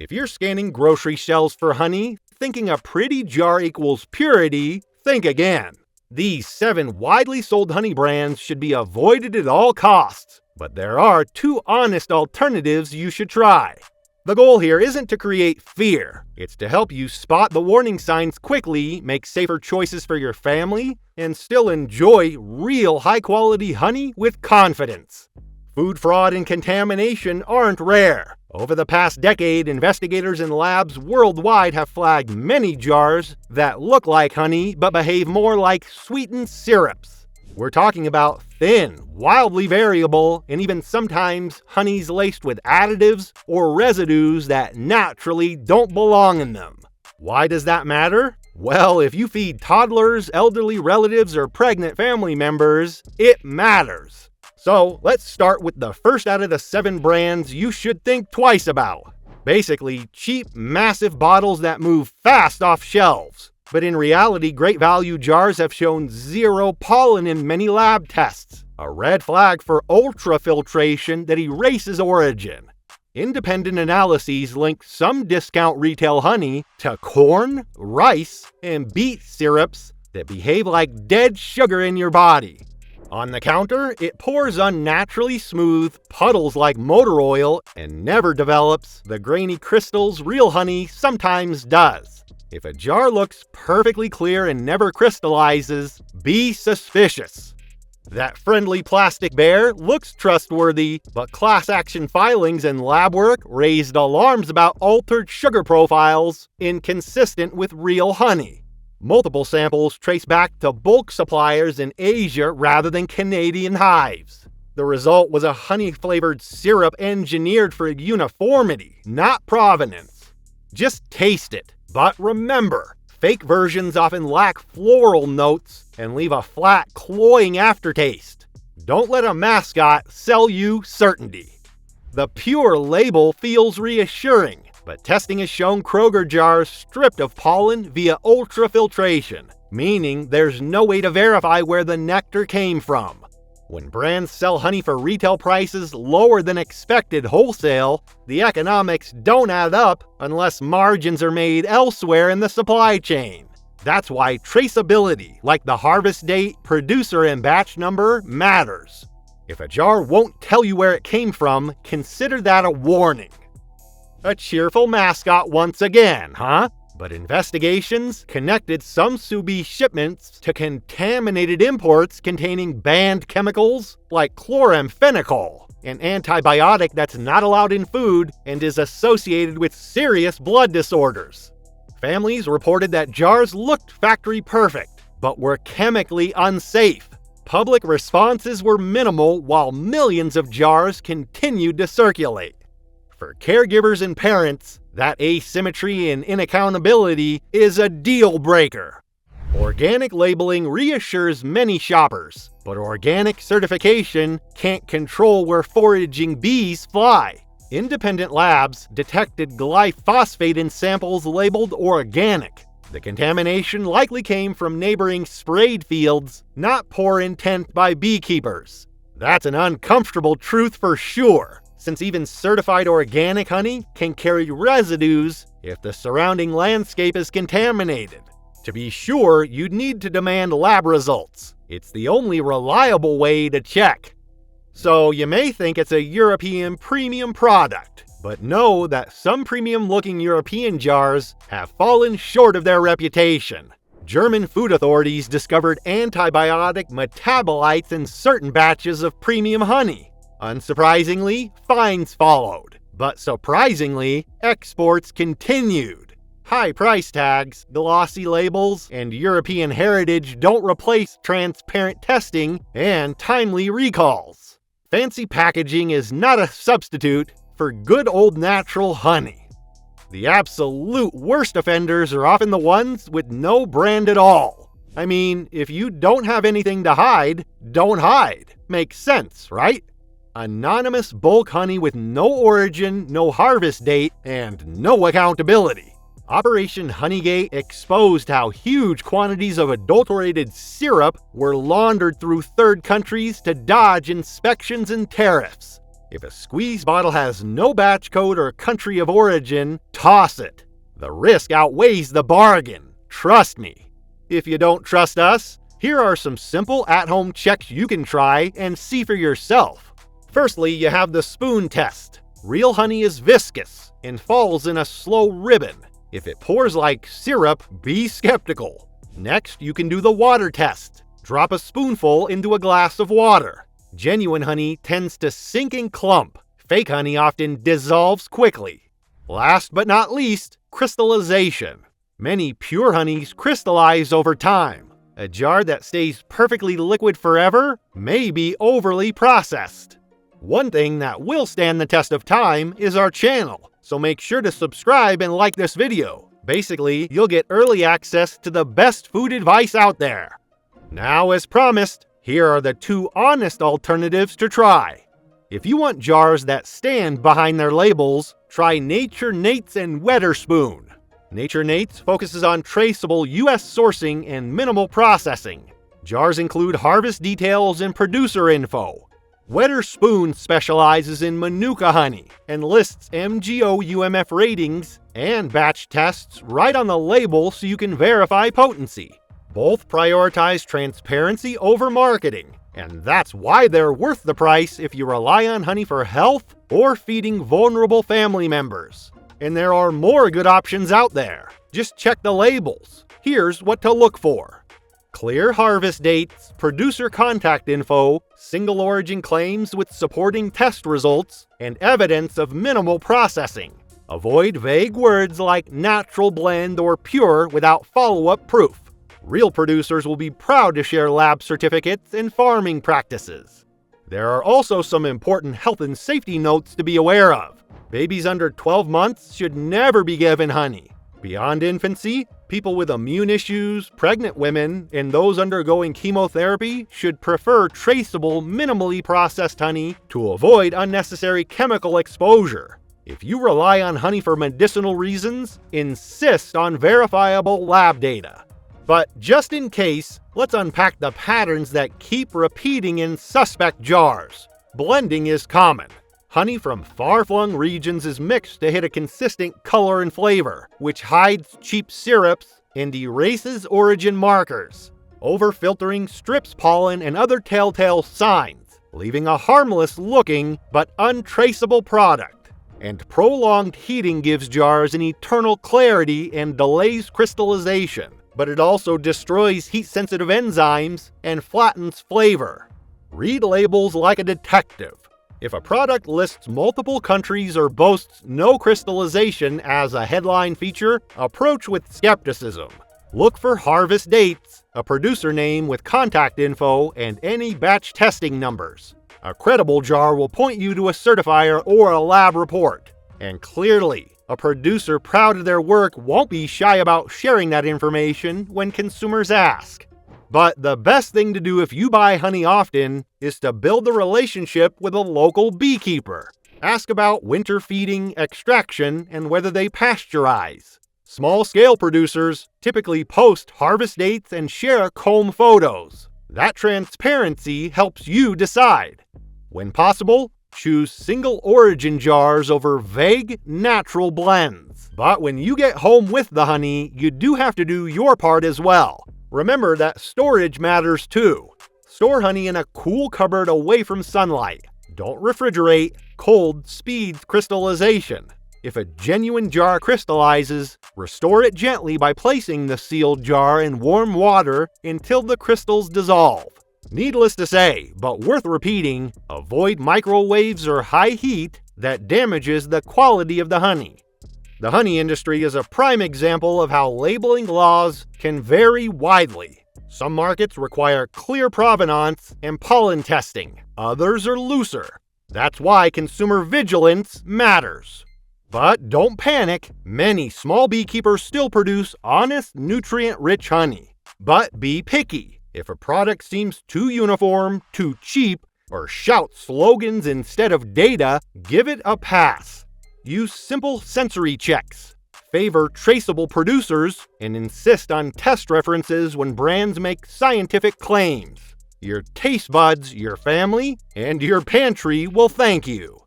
If you're scanning grocery shelves for honey, thinking a pretty jar equals purity, think again. These 7 widely sold honey brands should be avoided at all costs, but there are 2 honest alternatives you should try. The goal here isn't to create fear, it's to help you spot the warning signs quickly, make safer choices for your family, and still enjoy real high-quality honey with confidence. Food fraud and contamination aren't rare. Over the past decade, investigators in labs worldwide have flagged many jars that look like honey but behave more like sweetened syrups. We're talking about thin, wildly variable, and even sometimes honeys laced with additives or residues that naturally don't belong in them. Why does that matter? Well, if you feed toddlers, elderly relatives, or pregnant family members, it matters. So let's start with the first out of the 7 brands you should think twice about. Basically, cheap, massive bottles that move fast off shelves. But in reality, great value jars have shown 0 pollen in many lab tests, a red flag for ultrafiltration that erases origin. Independent analyses link some discount retail honey to corn, rice, and beet syrups that behave like dead sugar in your body. On the counter, it pours unnaturally smooth, puddles like motor oil, and never develops the grainy crystals real honey sometimes does. If a jar looks perfectly clear and never crystallizes, be suspicious. That friendly plastic bear looks trustworthy, but class action filings and lab work raised alarms about altered sugar profiles inconsistent with real honey. Multiple samples trace back to bulk suppliers in Asia rather than Canadian hives. The result was a honey-flavored syrup engineered for uniformity, not provenance. Just taste it. But remember, fake versions often lack floral notes and leave a flat, cloying aftertaste. Don't let a mascot sell you certainty. The pure label feels reassuring, but testing has shown Kroger jars stripped of pollen via ultrafiltration, meaning there's no way to verify where the nectar came from. When brands sell honey for retail prices lower than expected wholesale, the economics don't add up unless margins are made elsewhere in the supply chain. That's why traceability, like the harvest date, producer, and batch number, matters. If a jar won't tell you where it came from, consider that a warning. A cheerful mascot once again, huh? But investigations connected some Subi shipments to contaminated imports containing banned chemicals like chloramphenicol, an antibiotic that's not allowed in food and is associated with serious blood disorders. Families reported that jars looked factory perfect, but were chemically unsafe. Public responses were minimal while millions of jars continued to circulate. For caregivers and parents, that asymmetry and inaccountability is a deal breaker. Organic labeling reassures many shoppers, but organic certification can't control where foraging bees fly. Independent labs detected glyphosate in samples labeled organic. The contamination likely came from neighboring sprayed fields, not poor intent by beekeepers. That's an uncomfortable truth for sure, since even certified organic honey can carry residues if the surrounding landscape is contaminated. To be sure, you'd need to demand lab results. It's the only reliable way to check. So you may think it's a European premium product, but know that some premium-looking European jars have fallen short of their reputation. German food authorities discovered antibiotic metabolites in certain batches of premium honey. Unsurprisingly, fines followed, but surprisingly, exports continued. High price tags, glossy labels, and European heritage don't replace transparent testing and timely recalls. Fancy packaging is not a substitute for good old natural honey. The absolute worst offenders are often the ones with no brand at all. I mean, if you don't have anything to hide, don't hide. Makes sense, right? Anonymous bulk honey with no origin, no harvest date, and no accountability. Operation Honeygate exposed how huge quantities of adulterated syrup were laundered through third countries to dodge inspections and tariffs. If a squeeze bottle has no batch code or country of origin, toss it. The risk outweighs the bargain. Trust me. If you don't trust us, here are some simple at-home checks you can try and see for yourself. Firstly, you have the spoon test. Real honey is viscous and falls in a slow ribbon. If it pours like syrup, be skeptical. Next, you can do the water test. Drop a spoonful into a glass of water. Genuine honey tends to sink and clump. Fake honey often dissolves quickly. Last but not least, crystallization. Many pure honeys crystallize over time. A jar that stays perfectly liquid forever may be overly processed. One thing that will stand the test of time is our channel, so make sure to subscribe and like this video. Basically, you'll get early access to the best food advice out there. Now, as promised, here are the 2 honest alternatives to try. If you want jars that stand behind their labels, try Nature Nate's and Weatherspoon. Nature Nate's focuses on traceable U.S. sourcing and minimal processing. Jars include harvest details and producer info. Weatherspoon specializes in Manuka honey and lists MGO-UMF ratings and batch tests right on the label so you can verify potency. Both prioritize transparency over marketing, and that's why they're worth the price if you rely on honey for health or feeding vulnerable family members. And there are more good options out there. Just check the labels. Here's what to look for. Clear harvest dates, producer contact info, single origin claims with supporting test results, and evidence of minimal processing. Avoid vague words like natural blend or pure without follow-up proof. Real producers will be proud to share lab certificates and farming practices. There are also some important health and safety notes to be aware of. Babies under 12 months should never be given honey. Beyond infancy, people with immune issues, pregnant women, and those undergoing chemotherapy should prefer traceable, minimally processed honey to avoid unnecessary chemical exposure. If you rely on honey for medicinal reasons, insist on verifiable lab data. But just in case, let's unpack the patterns that keep repeating in suspect jars. Blending is common. Honey from far-flung regions is mixed to hit a consistent color and flavor, which hides cheap syrups and erases origin markers. Over-filtering strips pollen and other telltale signs, leaving a harmless-looking but untraceable product. And prolonged heating gives jars an eternal clarity and delays crystallization, but it also destroys heat-sensitive enzymes and flattens flavor. Read labels like a detective. If a product lists multiple countries or boasts no crystallization as a headline feature, approach with skepticism. Look for harvest dates, a producer name with contact info, and any batch testing numbers. A credible jar will point you to a certifier or a lab report. And clearly, a producer proud of their work won't be shy about sharing that information when consumers ask. But the best thing to do if you buy honey often is to build the relationship with a local beekeeper. Ask about winter feeding, extraction, and whether they pasteurize. Small-scale producers typically post harvest dates and share comb photos. That transparency helps you decide. When possible, choose single origin jars over vague, natural blends. But when you get home with the honey, you do have to do your part as well. Remember that storage matters too. Store honey in a cool cupboard away from sunlight. Don't refrigerate. Cold speeds crystallization. If a genuine jar crystallizes, restore it gently by placing the sealed jar in warm water until the crystals dissolve. Needless to say, but worth repeating, avoid microwaves or high heat that damages the quality of the honey. The honey industry is a prime example of how labeling laws can vary widely. Some markets require clear provenance and pollen testing. Others are looser. That's why consumer vigilance matters. But don't panic. Many small beekeepers still produce honest, nutrient-rich honey. But be picky. If a product seems too uniform, too cheap, or shouts slogans instead of data, give it a pass. Use simple sensory checks. Favor traceable producers and insist on test references when brands make scientific claims. Your taste buds, your family, and your pantry will thank you.